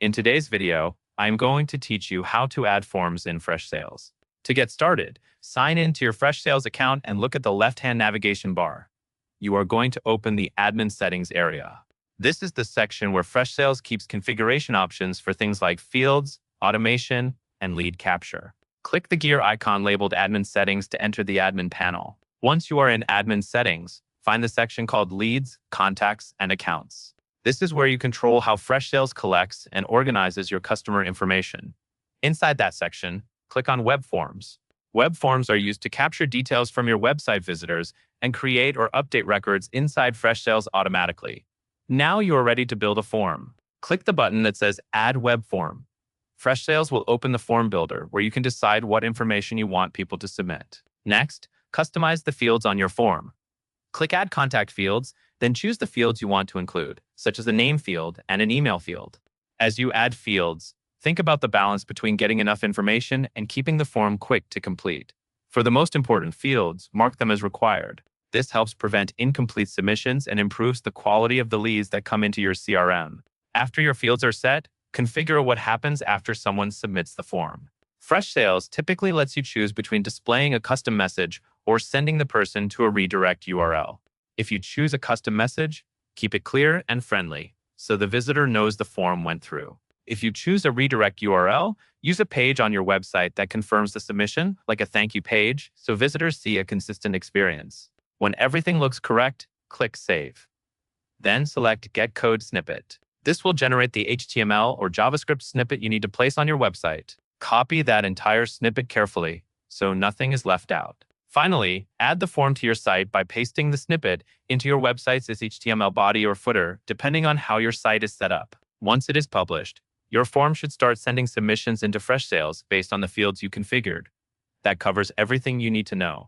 In today's video, I'm going to teach you how to add forms in Freshsales. To get started, sign into your Freshsales account and look at the left-hand navigation bar. You are going to open the Admin Settings area. This is the section where Freshsales keeps configuration options for things like fields, automation, and lead capture. Click the gear icon labeled Admin Settings to enter the admin panel. Once you are in Admin Settings, find the section called Leads, Contacts, and Accounts. This is where you control how Freshsales collects and organizes your customer information. Inside that section, click on Web Forms. Web forms are used to capture details from your website visitors and create or update records inside Freshsales automatically. Now you are ready to build a form. Click the button that says Add Web Form. Freshsales will open the form builder where you can decide what information you want people to submit. Next, customize the fields on your form. Click Add Contact Fields, then choose the fields you want to include, such as a name field and an email field. As you add fields, think about the balance between getting enough information and keeping the form quick to complete. For the most important fields, mark them as required. This helps prevent incomplete submissions and improves the quality of the leads that come into your CRM. After your fields are set, configure what happens after someone submits the form. Freshsales typically lets you choose between displaying a custom message or sending the person to a redirect URL. If you choose a custom message, keep it clear and friendly so the visitor knows the form went through. If you choose a redirect URL, use a page on your website that confirms the submission, like a thank you page, so visitors see a consistent experience. When everything looks correct, click Save. Then select Get Code Snippet. This will generate the HTML or JavaScript snippet you need to place on your website. Copy that entire snippet carefully so nothing is left out. Finally, add the form to your site by pasting the snippet into your website's HTML body or footer, depending on how your site is set up. Once it is published, your form should start sending submissions into Freshsales based on the fields you configured. That covers everything you need to know.